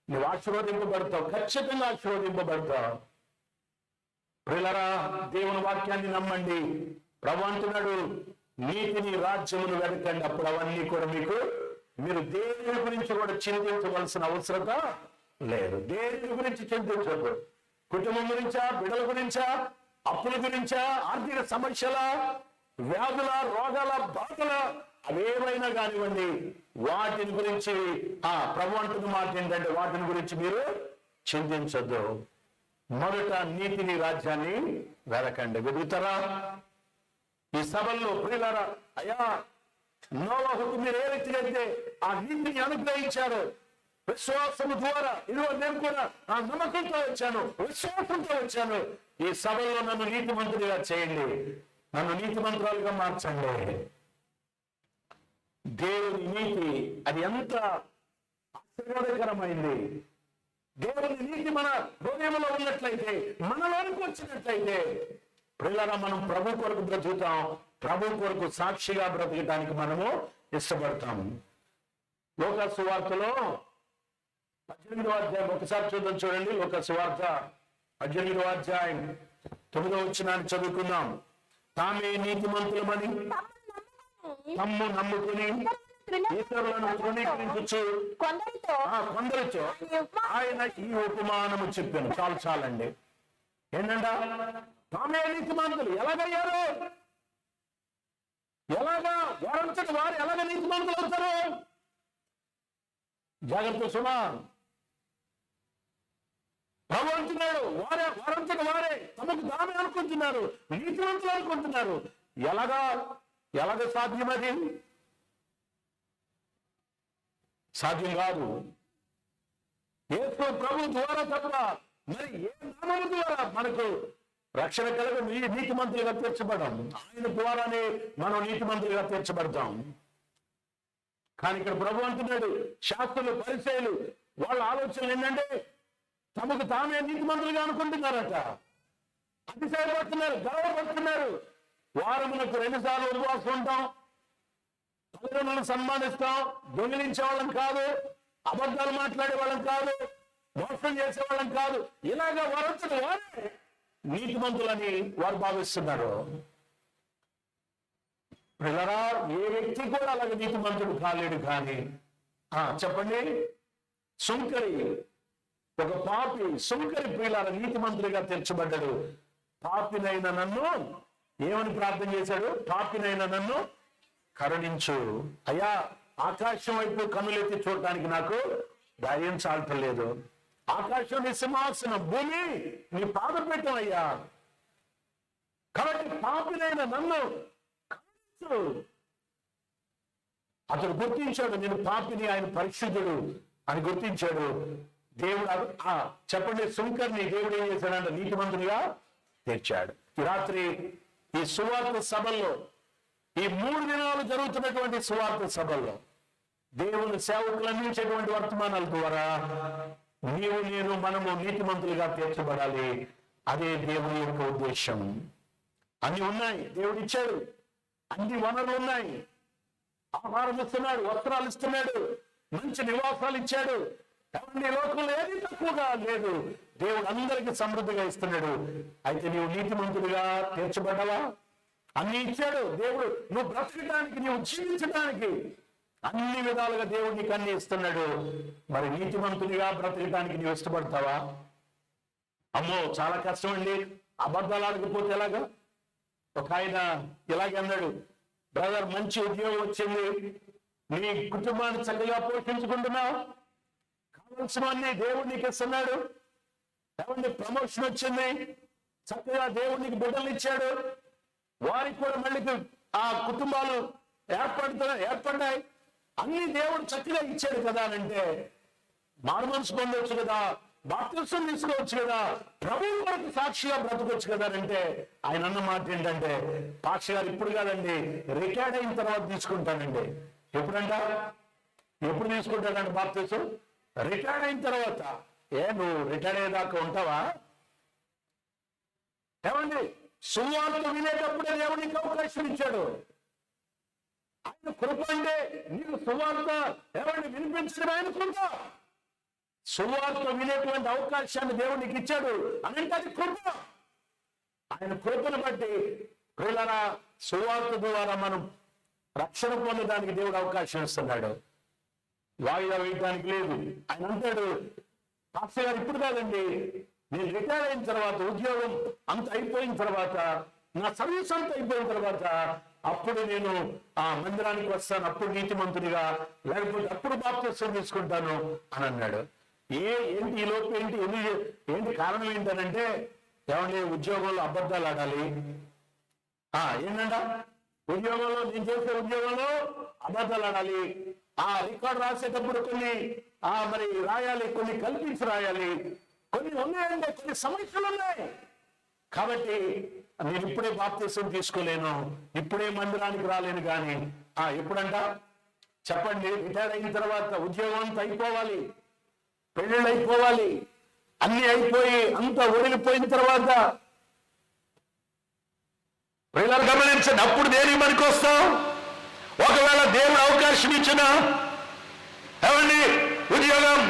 నువ్వు ఆశీర్వదింపబడతావు, ఖచ్చితంగా ఆశీర్వదింపబడతావు. ప్రియులారా, దేవుని వాక్యాన్ని నమ్మండి. ప్రభు అంటున్నాడు, నీతిని రాజ్యమును వెతకండి, అప్పుడు అవన్నీ కూడా మీరు దేని గురించి కూడా చింతించవలసిన అవసరత లేదు. దేని గురించి చింతించదు. కుటుంబం గురించా, బిడ్డల గురించా, అప్పుల గురించా, ఆర్థిక సమస్యల, వ్యాధుల, రోగాల, బాధల, అవేమైనా కానివ్వండి, వాటిని గురించి ప్రభు అంటున్న మాట ఏంటంటే వాటిని గురించి మీరు చింతించొద్దు. మొదట నీతిని రాజ్యాన్ని వెతకండి. వెతుకుతారా? ఈ సభల్లో ప్రియులారా, అయ్యా నోవహుకు మీరు ఏ రీతికైతే ఆ నీతిని అనుగ్రహించారో విశ్వాసము ద్వారా, ఇదిగో నేను కూడా ఆ నమ్మకంతో వచ్చాను, విశ్వాసంతో వచ్చాను. ఈ సభల్లో నన్ను నీతిమంతుడిగా చేయండి, నన్ను నీతిమంతురాలుగా మార్చండి. దేవుని నీతి అది ఎంత ఆశీర్వాదకరమైంది. దేవుని నీతి మన హృదయంలో ఉన్నట్లయితే, మనలోనికి వచ్చినట్లయితే ప్రియులారా, మనం ప్రభు కొరకు బ్రతుకుతాం, ప్రభు కొరకు సాక్షిగా బ్రతకడానికి మనము ఇష్టపడతాము. లోక సువార్తలో 18వ అధ్యాయం ఒకసారి చూడండి. లోక సువార్త 18వ అధ్యాయం 9వ వచనాన్ని చదువుకుందాం. తామే నీతిమంతులమని తమ్ము నమ్ముకుని ఇతరులను తృణీకరించు కొందరితో ఆయన ఈ ఉపమానము చెప్పాను. చాలండి. ఏంటంట? తామే నీతిమంతులు ఎలాగయ్యారు? ఎలాగా వారంతటి వారు ఎలాగ నీతిమంతులు అవుతారు? జాగ్రత్త సుమా. ప్రభు అంటున్నాడు, వారంతటి వారే తమకు తామే అనుకుంటున్నారు, నీతిమంతులు అనుకుంటున్నారు. ఎలాగ సాధ్యమది? సాధ్యం కాదు. యేసు ప్రభు ద్వారా తప్ప మరి ఏ నామము ద్వారా మనకు రక్షణ కలగ నీతిమంతులుగా తీర్చబడడం. ఆయన ద్వారానే మనం నీతిమంతులుగా తీర్చబడతాం. కానీ ఇక్కడ ప్రభు అంటున్నాడు, శాస్త్రులు, పరిసయ్యులు వాళ్ళ ఆలోచనలు ఏంటంటే తమకు తామే నీతిమంతులుగా అనుకుంటున్నారట. అతిశయపడుతున్నారు, గర్వపడుతున్నారు. వారమునకు 2 సార్లు ఉపవాసం ఉంటాం, తల్లిదండ్రులను సన్మానిస్తాం, దొంగిలించే వాళ్ళం కాదు, అబద్ధాలు మాట్లాడే వాళ్ళం కాదు, మోసం చేసే వాళ్ళం కాదు. ఇలాగా వారంతటి వారే నీతిమంతులని వారు భావిస్తున్నారు. పిల్లరా, ఏ వ్యక్తి కూడా అలాగే నీతిమంతుడు కాలేడు. కానీ చెప్పండి, సుంకరి, ఒక పాపి, సుంకరి ప్రియులారా నీతిమంతుడిగా తీర్చబడ్డాడు. పాపినైన నన్ను ఏమని ప్రార్థన చేశాడు? పాపినైన నన్ను కరుణించు. అయ్యా, ఆకాశం వైపు కన్నులెత్తి చూడటానికి నాకు ధైర్యం చాలటలేదు. ఆకాశం నీ సింహాసనం, భూమి నీ పాదపీఠం అయ్యా. కాబట్టి పాపినైన నన్ను కరుణించు. అతడు గుర్తించాడు, నేను పాపిని, ఆయన పరిశుద్ధుడు అని గుర్తించాడు. దేవుడు చెప్పండి, సుంకర్ని దేవుడు ఏం చేశాడంటే నీతిమంతునిగా తీర్చాడు. ఈ రాత్రి ఈ సువార్త సభల్లో, ఈ 3 దినాలు జరుగుతున్నటువంటి సువార్త సభల్లో దేవుని సేవకులు అందించేటువంటి వర్తమానాల ద్వారా నేను మనము నీతిమంతులుగా తీర్చబడాలి. అదే దేవుని యొక్క ఉద్దేశం. అన్ని ఉన్నాయి, దేవుడు ఇచ్చాడు, అన్ని వనరులు ఉన్నాయి. ఆహారం ఇస్తున్నాడు, వస్త్రాలు ఇస్తున్నాడు, మంచి నివాసాలు ఇచ్చాడు. ఎవరి లోకంలో ఏది తక్కువగా లేదు. దేవుడు అందరికీ సమృద్ధిగా ఇస్తున్నాడు. అయితే నీవు నీతిమంతుడిగా తీర్చబడ్డావా? అన్ని ఇచ్చాడు దేవుడు. నువ్వు బ్రతకడానికి, నువ్వు జీవించడానికి అన్ని విధాలుగా దేవుడు నీకు అన్ని ఇస్తున్నాడు. మరి నీతిమంతునిగా బ్రతకడానికి నువ్వు ఇష్టపడతావా? అమ్మో చాలా కష్టం అండి, అబద్ధాలు ఆడకపోతే ఎలాగా? ఒక ఆయన ఇలాగే అన్నాడు, బ్రదర్ మంచి ఉద్యోగం వచ్చింది, నీ కుటుంబాన్ని చక్కగా పోషించుకుంటున్నావు, కావలసినవన్నీ దేవుడు నీకు ఇస్తున్నాడు, ఎవరిని ప్రమోషన్ వచ్చింది, చక్కగా దేవుడు నీకు బిడ్డలు ఇచ్చాడు, వారికి కూడా మళ్ళీ ఆ కుటుంబాలు ఏర్పడ్డాయి, అన్ని దేవుడు చక్కగా ఇచ్చాడు కదా అని అంటే మారుమనసు పొందవచ్చు కదా, బాప్తిసం తీసుకోవచ్చు కదా, ప్రభువు కొరకు సాక్షిగా బ్రతకొచ్చు కదా అంటే ఆయన అన్న మాట ఏంటంటే, పాక్షి గారు ఇప్పుడు కాదండి, రిటైర్డ్ అయిన తర్వాత తీసుకుంటానండి. ఎప్పుడంట? ఎప్పుడు తీసుకుంటాడంటే బాప్తిసం? రిటైర్డ్ అయిన తర్వాత. నువ్వు రిటైర్డ్ అయ్యేదాకా ఉంటావా? ఏమండి, సువార్త వినేటప్పుడే దేవుడు నీకు అవకాశం ఇచ్చాడు. ఆయన కృప అంటే నీకు సువార్త ఏమండి వినిపించడం ఆయనకుంటా, సువార్త వినేటువంటి అవకాశాన్ని దేవుడు నీకు ఇచ్చాడు అని అంటే అది కృప. ఆయన కృపను బట్టి ప్రియులారా సువార్త ద్వారా మనం రక్షణ పొందడానికి దేవుడు అవకాశం ఇస్తున్నాడు. వాయిదా వేయడానికి లేదు. ఆయన అంటాడు, పాస్టర్ గారు ఇప్పుడు కాదండి, నేను రిటైర్ అయిన తర్వాత, ఉద్యోగం అంత అయిపోయిన తర్వాత, నా సర్వీస్ అంతా అయిపోయిన తర్వాత అప్పుడు నేను ఆ మందిరానికి వస్తాను, అప్పుడు నీతిమంతుడిగా, లేకపోతే అప్పుడు బాప్తిసం తీసుకుంటాను అని అన్నాడు. ఏంటి ఈ లోపు ఏంటి కారణం ఏంటనంటే, ఏమంటే ఉద్యోగంలో అబద్ధాలు ఆడాలి. ఏంటంట? ఉద్యోగంలో నేను చేసే ఉద్యోగంలో అబద్ధాలు ఆడాలి, ఆ రికార్డు రాసేటప్పుడు కొన్ని మరి రాయాలి, కొన్ని కల్పించి రాయాలి, కొన్ని ఉన్నాయంటే కొన్ని సమస్యలు ఉన్నాయి. కాబట్టి నేను ఇప్పుడే బాప్తిసం తీసుకోలేను, ఇప్పుడే మందిరానికి రాలేను. కానీ ఎప్పుడంట చెప్పండి? రిటైర్ అయిన తర్వాత ఉద్యోగం అంతా అయిపోవాలి, పెళ్ళిళ్ళు అయిపోవాలి, అన్ని అయిపోయి అంతా ఒడిగిపోయిన తర్వాత పిల్లలు గమనించండి, అప్పుడు దేనికి మనకి వస్తాం? ఒకవేళ దేవుడు అవకాశం ఇచ్చిన ఏమండి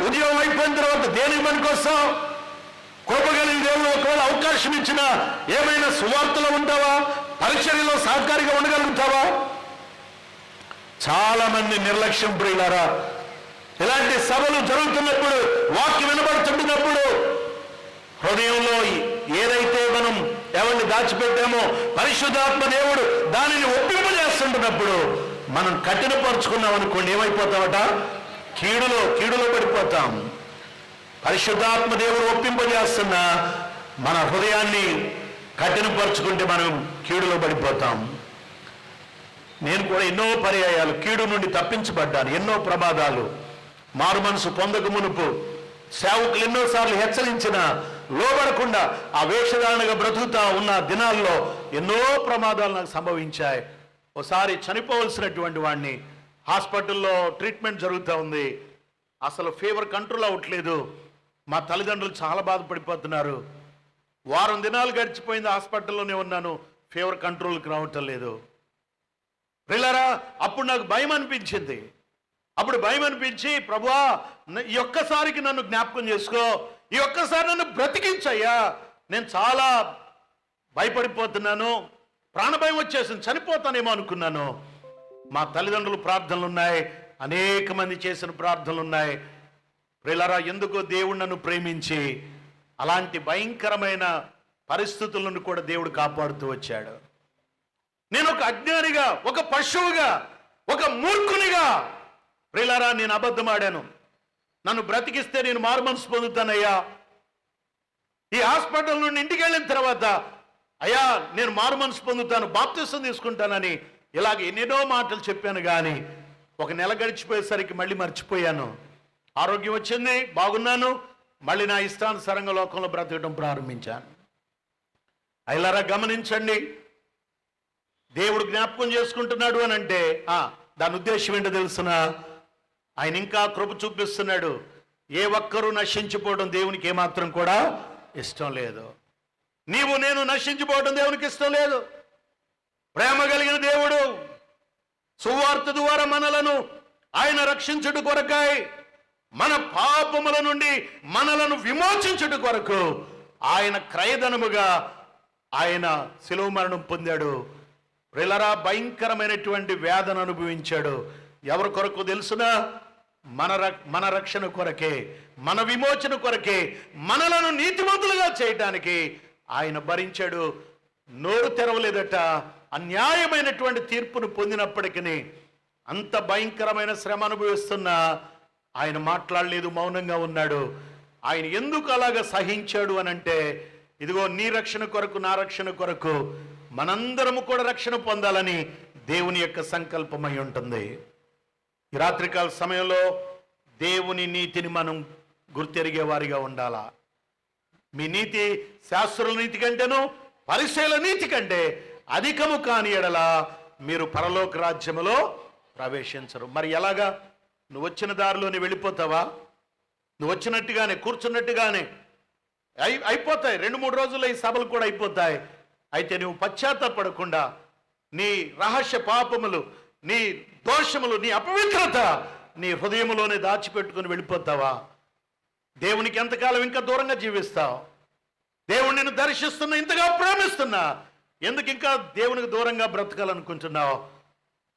ఉద్యోగం అయిపోయిన తర్వాత దేనికి మనకి వస్తాం? కృపగలిగిన దేవుడు ఒకవేళ అవకాశం ఇచ్చిన ఏమైనా సువార్తలో ఉంటావా? పరిచర్యలో సహకారిగా ఉండగలుగుతావా? చాలా మంది నిర్లక్ష్యం ప్రియులారా. ఇలాంటి సభలు జరుగుతున్నప్పుడు, వాక్యం వినబడుతుంటున్నప్పుడు హృదయంలో ఏదైతే మనం ఎవరిని దాచిపెట్టామో పరిశుద్ధాత్మ దేవుడు దానిని ఒప్పింపజేస్తుంటున్నప్పుడు మనం కఠినపరుచుకున్నాం అనుకోండి, ఏమైపోతామట? కీడులో పడిపోతాం. పరిశుద్ధాత్మ దేవుడు ఒప్పింపజేస్తున్న మన హృదయాన్ని కఠినపరుచుకుంటే మనం కీడులో పడిపోతాం. నేను కూడా ఎన్నో పర్యాయాలు కీడు నుండి తప్పించబడ్డాను. ఎన్నో ప్రమాదాలు, మారు మనసు పొందక మునుపు సేవకులు ఎన్నోసార్లు హెచ్చరించిన లోబడకుండా ఆ వేషధారణగా బ్రతుకుతా ఉన్న దినాల్లో ఎన్నో ప్రమాదాలు నాకు సంభవించాయి. ఒకసారి చనిపోవలసినటువంటి వాడిని, హాస్పిటల్లో ట్రీట్మెంట్ జరుగుతూ ఉంది, అసలు ఫీవర్ కంట్రోల్ అవ్వట్లేదు, మా తల్లిదండ్రులు చాలా బాధపడిపోతున్నారు. వారం దినాలు గడిచిపోయింది, హాస్పిటల్లోనే ఉన్నాను, ఫీవర్ కంట్రోల్కి రావటం లేదు. పిల్లరా, అప్పుడు నాకు భయం అనిపించింది. అప్పుడు భయం అనిపించి, ప్రభువా ఈ ఒక్కసారికి నన్ను జ్ఞాపకం చేసుకో, ఈ ఒక్కసారి నన్ను బ్రతికించయ్యా, నేను చాలా భయపడిపోతున్నాను, ప్రాణభయం వచ్చేసింది, చనిపోతానేమో అనుకున్నాను. మా తల్లిదండ్రులు ప్రార్థనలు ఉన్నాయి, అనేక మంది చేసిన ప్రార్థనలు ఉన్నాయి. ప్రియులారా, ఎందుకో దేవుడు నన్ను ప్రేమించి అలాంటి భయంకరమైన పరిస్థితులను కూడా దేవుడు కాపాడుతూ వచ్చాడు. నేను ఒక అజ్ఞానిగా, ఒక పశువుగా, ఒక మూర్ఖునిగా ప్రియులారా నేను అబద్ధమాడాను. నన్ను బ్రతికిస్తే నేను మారు మనసు పొందుతానయ్యా, ఈ హాస్పిటల్ నుండి ఇంటికి వెళ్ళిన తర్వాత అయ్యా నేను మారు మనసు పొందుతాను, బాప్తిసం తీసుకుంటానని ఇలాగ ఎన్నెన్నో మాటలు చెప్పాను. కానీ ఒక నెల గడిచిపోయేసరికి మళ్ళీ మర్చిపోయాను. ఆరోగ్యం వచ్చింది, బాగున్నాను, మళ్ళీ నా ఇష్టానుసారంగా లోకంలో బ్రతకడం ప్రారంభించాను. అయిలారా గమనించండి, దేవుడు జ్ఞాపకం చేసుకుంటున్నాడు అని అంటే దాని ఉద్దేశం ఏంటో తెలుసునా? ఆయన ఇంకా కృప చూపిస్తున్నాడు. ఏ ఒక్కరూ నశించిపోవడం దేవునికి ఏమాత్రం కూడా ఇష్టం లేదు. నీవు నేను నశించిపోవడం దేవునికి ఇష్టం లేదు. ప్రేమ కలిగిన దేవుడు సువార్త ద్వారా మనలను ఆయన రక్షించుట కొరకై, మన పాపముల నుండి మనలను విమోచించుట కొరకు ఆయన క్రయధనముగా ఆయన శిలువ మరణం పొందాడు. ప్రియులారా, భయంకరమైనటువంటి వేదన అనుభవించాడు. ఎవరి కొరకు తెలుసునా? మన రక్షణ కొరకే, మన విమోచన కొరకే, మనలను నీతిమంతులుగా చేయటానికి ఆయన భరించాడు, నోరు తెరవలేదట. అన్యాయమైనటువంటి తీర్పును పొందినప్పటికీ, అంత భయంకరమైన శ్రమ అనుభవిస్తున్నా ఆయన మాట్లాడలేదు, మౌనంగా ఉన్నాడు. ఆయన ఎందుకు అలాగ సహించాడు అనంటే, ఇదిగో నీ రక్షణ కొరకు, నా రక్షణ కొరకు, మనందరము కూడా రక్షణ పొందాలని దేవుని యొక్క సంకల్పమై ఉంటుంది. ఈ రాత్రికాల సమయంలో దేవుని నీతిని మనం గుర్తెరిగే వారిగా ఉండాలా. మీ నీతి శాస్త్రుల నీతి కంటేను, పరిసయ్యుల నీతి కంటే అధికము కాని ఎడల మీరు పరలోక రాజ్యములో ప్రవేశించరు. మరి ఎలాగా? నువ్వు వచ్చిన దారిలోనే వెళ్ళిపోతావా? నువ్వు వచ్చినట్టుగానే, కూర్చున్నట్టుగానే అయిపోతాయి. 2-3 రోజుల్లో ఈ సభలు కూడా అయిపోతాయి. అయితే నువ్వు పశ్చాత్తాపడకుండా నీ రహస్య పాపములు, నీ దోషములు, నీ అపవిత్రత నీ హృదయములోనే దాచిపెట్టుకుని వెళ్ళిపోతావా? దేవునికి ఎంతకాలం ఇంకా దూరంగా జీవిస్తావు? దేవుడు నిన్ను దర్శిస్తున్నా, ఇంతగా ప్రేమిస్తున్నా, ఎందుకు ఇంకా దేవునికి దూరంగా బ్రతకాలనుకుంటున్నావు?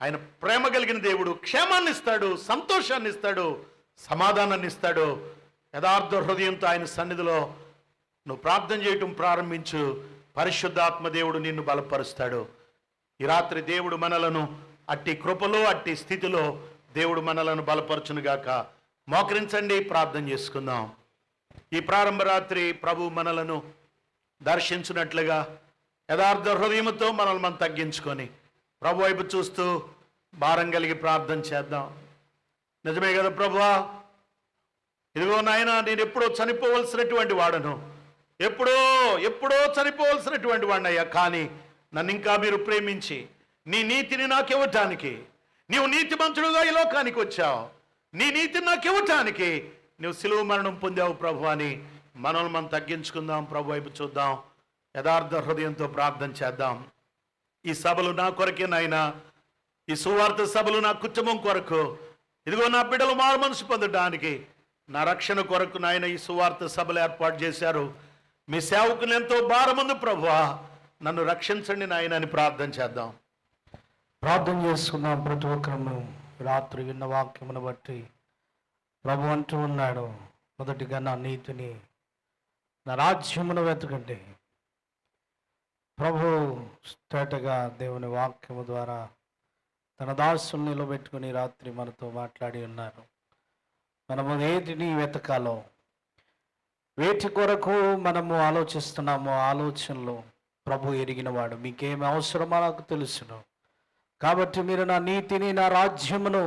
ఆయన ప్రేమ కలిగిన దేవుడు క్షేమాన్ని ఇస్తాడు, సంతోషాన్ని ఇస్తాడు, సమాధానాన్ని ఇస్తాడు. యథార్థ హృదయంతో ఆయన సన్నిధిలో నువ్వు ప్రార్థన చేయటం ప్రారంభించు. పరిశుద్ధాత్మ దేవుడు నిన్ను బలపరుస్తాడు. ఈ రాత్రి దేవుడు మనలను అట్టి కృపలో, అట్టి స్థితిలో దేవుడు మనలను బలపరచునుగాక. మోకరించండి, ప్రార్థన చేసుకుందాం. ఈ ప్రారంభ రాత్రి ప్రభు మనలను దర్శించినట్లుగా యథార్థ హృదయంతో మనల్ని మనం తగ్గించుకొని ప్రభు వైపు చూస్తూ భారం కలిగి ప్రార్థన చేద్దాం. నిజమే కదా ప్రభువా, ఇదిగో నాయన, నేను ఎప్పుడో చనిపోవలసినటువంటి వాడను, ఎప్పుడో చనిపోవలసినటువంటి వాడినయ్యా. కానీ నన్ను ఇంకా మీరు ప్రేమించి నీ నీతిని నాకు ఇవ్వటానికి, నీవు నీతిమంతుడుగా ఈ లోకానికి వచ్చావు, నీ నీతిని నాకు ఇవ్వటానికి నువ్వు సిలువ మరణం పొందావు ప్రభు అని మనల్ని మనం తగ్గించుకుందాం. ప్రభు వైపు చూద్దాం, యథార్థ హృదయంతో ప్రార్థన చేద్దాం. ఈ సభలు నా కొరకే నాయనా, ఈ సువార్త సభలు నా కుటుంబం కొరకు, ఇదిగో నా బిడ్డలు మారు మనసు పొందడానికి, నా రక్షణ కొరకు నాయన ఈ సువార్త సభలు ఏర్పాటు చేశారు. మీ సేవకులు ఎంతో భారముంది ప్రభువా, నన్ను రక్షించండి నాయన అని ప్రార్థన చేద్దాం. ప్రార్థన చేసుకుందాం. ప్రతి ఒక్కరము రాత్రి విన్న వాక్యమును బట్టి ప్రభు అంటూ ఉన్నాడు, మొదటిగా నా నీతిని, నా రాజ్యమును వెతకండి. ప్రభు స్టేటగా దేవుని వాక్యము ద్వారా తన దాసుని నిలబెట్టుకుని రాత్రి మనతో మాట్లాడి ఉన్నారు. మనము ఏటిని వెతకాలో, వేటి కొరకు మనము ఆలోచిస్తున్నామో ఆలోచనలు ప్రభు ఎరిగినవాడు. మీకేమి అవసరమో నాకు తెలుసును, కాబట్టి మీరు నా నీతిని, నా రాజ్యమును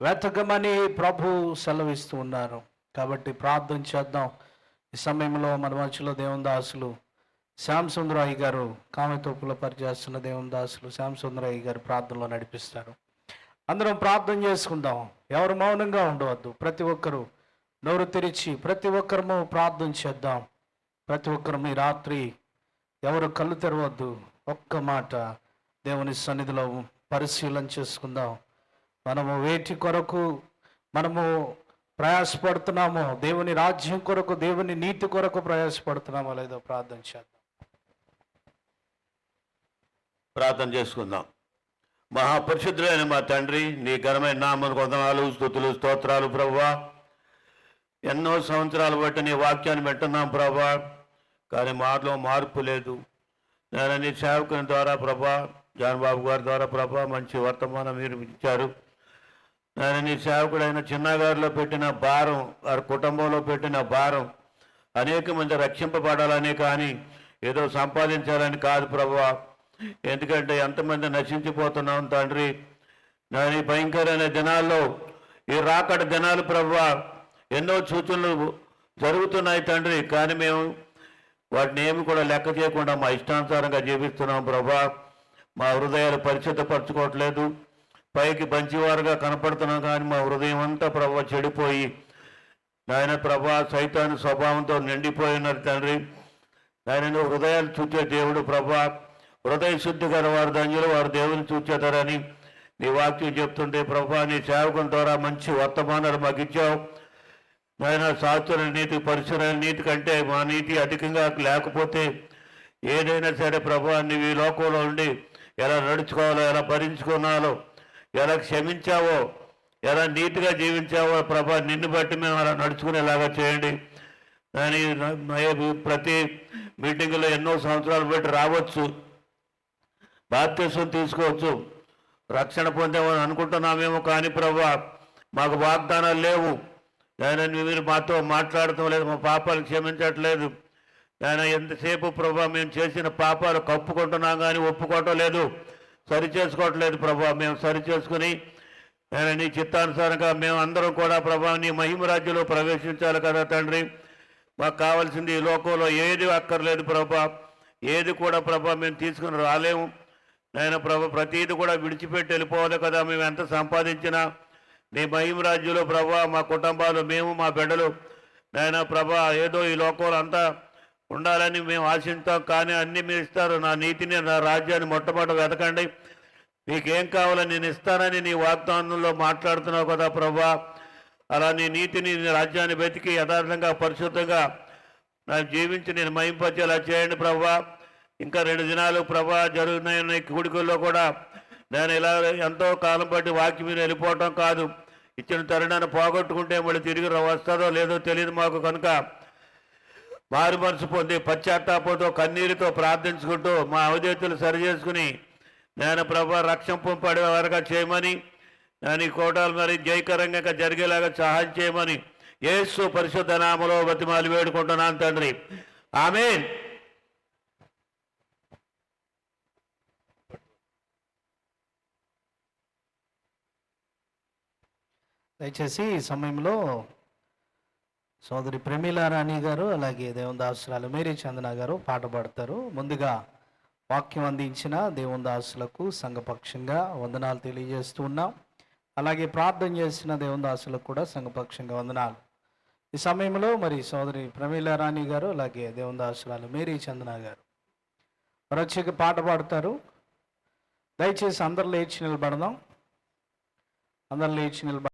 వెతకమని ప్రభు సెలవిస్తూ ఉన్నారు. కాబట్టి ప్రార్థన చేద్దాం. ఈ సమయంలో మన మధ్యలో దేవుని దాసులు శ్యామసుందరయ్య గారు, కామెతోపులో పనిచేస్తున్న దేవుని దాసులు శ్యామసుందరయ్య గారు ప్రార్థనలో నడిపిస్తారు. అందరం ప్రార్థన చేసుకుందాం. ఎవరు మౌనంగా ఉండవద్దు. ప్రతి ఒక్కరూ నోరు తెరిచి ప్రతి ఒక్కరము ప్రార్థన చేద్దాం. ప్రతి ఒక్కరు ఈ రాత్రి ఎవరు కళ్ళు తెరవద్దు. ఒక్క మాట దేవుని సన్నిధిలో పరిశీలన చేసుకుందాం. మనము వేటి కొరకు మనము ప్రయాసపడుతున్నామో, దేవుని రాజ్యం కొరకు, దేవుని నీతి కొరకు ప్రయాసపడుతున్నామో లేదో ప్రార్థన చేద్దాం. ప్రార్థన చేసుకుందాం. మహాపరిశుద్ధులైన మా తండ్రి, నీ ఘనమైన నామమునకు వందనాలు, స్తుతులు, స్తోత్రాలు ప్రభువా. ఎన్నో సంవత్సరాలు బట్టి నీ వాక్యాన్ని వింటున్నాం ప్రభా, కానీ మాలో మార్పు లేదు. నేను నీ సేవకుని ద్వారా ప్రభా, జాన్బాబు గారి ద్వారా ప్రభా మంచి వర్తమానం మీరు ఇచ్చారు. నేను నీ సేవకుడైన చిన్నగారిలో పెట్టిన భారం, వారి కుటుంబంలో పెట్టిన భారం అనేక మంది రక్షింపబడాలని కానీ ఏదో సంపాదించాలని కాదు ప్రభువా. ఎందుకంటే ఎంతమంది నశించిపోతున్నాం తండ్రి. నేను ఈ భయంకరమైన దినాల్లో, ఈ రాకడ దినాలు ప్రభువా, ఎన్నో సూచనలు జరుగుతున్నాయి తండ్రి, కానీ మేము వాటిని ఏమి కూడా లెక్క చేయకుండా మా ఇష్టానుసారంగా జీవిస్తున్నాం ప్రభా. మా హృదయాలు పరిశుద్ధపరచుకోవట్లేదు. పైకి మంచివారుగా కనపడుతున్నాం కానీ మా హృదయం అంతా ప్రభా చెడిపోయి నాయన ప్రభా సైతాను స్వభావంతో నిండిపోయినారు తండ్రి. నాయన హృదయాలు చూచే దేవుడు ప్రభా, హృదయ శుద్ధి గల వారు ధన్యులు, వారు దేవుని చూచేతారని నీ వాక్యం చెప్తుంటే ప్రభా, నీ సేవకుల ద్వారా మంచి వర్తమానాలు మాకు ఇచ్చావు నాయన. శాస్త్రుల నీతి, పరిశుభ్రమైన నీతి కంటే మా నీతి అధికంగా లేకపోతే ఏదైనా సరే ప్రభా, నీవు ఈ లోకంలో ఉండి ఎలా నడుచుకోవాలో, ఎలా భరించుకున్నాలో, ఎలా క్షమించావో, ఎలా నీతిగా జీవించావో ప్రభా, నిన్ను బట్టి మేము అలా నడుచుకునేలాగా చేయండి. కానీ ప్రతి మీటింగులో ఎన్నో సంవత్సరాలు బట్టి రావచ్చు, బాప్తిసం తీసుకోవచ్చు, రక్షణ పొందామని అనుకుంటున్నామేమో, కానీ ప్రభువా మాకు వాగ్దానాలు లేవు. ఆయన మీరు మాతో మాట్లాడటం లేదు, మా పాపాలు క్షమించట్లేదు. ఆయన ఎంతసేపు ప్రభువా మేము చేసిన పాపాలు కప్పుకుంటున్నాం కానీ ఒప్పుకోవటం లేదు, సరి చేసుకోవట్లేదు. ప్రభువా మేము సరి చేసుకుని ఆయన నీ చిత్తానుసారంగా మేము అందరం కూడా ప్రభువా నీ మహిమ రాజ్యంలో ప్రవేశించాలి కదా తండ్రి. మాకు కావాల్సింది ఈ లోకంలో ఏది అక్కర్లేదు ప్రభువా, ఏది కూడా ప్రభువా మేము తీసుకుని రాలేము. నాయన ప్రభు ప్రతీది కూడా విడిచిపెట్టి వెళ్ళిపోవాలి కదా. మేము ఎంత సంపాదించినా నీ మహిమ రాజ్యంలో ప్రభువా మా కుటుంబాలు, మేము మా బిడ్డలు నాయన ప్రభా ఏదో ఈ లోకంలో అంతా ఉండాలని మేము ఆశిస్తాం, కానీ అన్నీ మీరు ఇస్తారు. నా నీతిని, నా రాజ్యాన్ని మొట్టమొదటి వెతకండి, మీకేం కావాలో నేను ఇస్తానని నీ వాగ్దానంలో మాట్లాడుతున్నావు కదా ప్రభా. అలా నీ నీతిని, నీ రాజ్యాన్ని వెతికి యథార్థంగా పరిశుద్ధంగా నాకు జీవించి నేను మహింపచేలా చేయండి ప్రభా. ఇంకా 2 దినాలు ప్రభా జరుగుతున్నాయి కూడికల్లో కూడా. నేను ఇలా ఎంతో కాలం బట్టి వాక్యం మీద వెళ్ళిపోవటం కాదు, ఇచ్చిన తరుణాన్ని పోగొట్టుకుంటే మళ్ళీ తిరిగి వస్తుందో లేదో తెలియదు మాకు. కనుక మారు మనసు పొంది పశ్చాత్తాపంతో కన్నీరుతో ప్రార్థించుకుంటూ మా అవధేతులు సరి చేసుకుని నేను ప్రభా రక్షణ పడే వరగా చేయమని, నేను ఈ కోటాలు మరి జయకరంగా జరిగేలాగా సహాయం చేయమని యేసు పరిశుద్ధ నామములో బతిమాలి వేడుకుంటున్నాను తండ్రి. ఆమేన్. దయచేసి ఈ సమయంలో సోదరి ప్రమీలా రాణి గారు అలాగే దేవుని దాసురాలు మేరీ చందన గారు పాట పాడతారు. ముందుగా వాక్యం అందించిన దేవుని దాసులకు సంఘపక్షంగా వందనాలు తెలియజేస్తూ ఉన్నాం. అలాగే ప్రార్థన చేసిన దేవుని దాసులకు కూడా సంఘపక్షంగా వందనాలు. ఈ సమయంలో మరి సోదరి ప్రమీలా రాణి గారు అలాగే దేవుని దాసురాలు మేరీ చందన గారు ప్రత్యేక పాట పాడతారు. దయచేసి అందరు లేచి నిలబడదాం. అందరు లేచి నిలబడ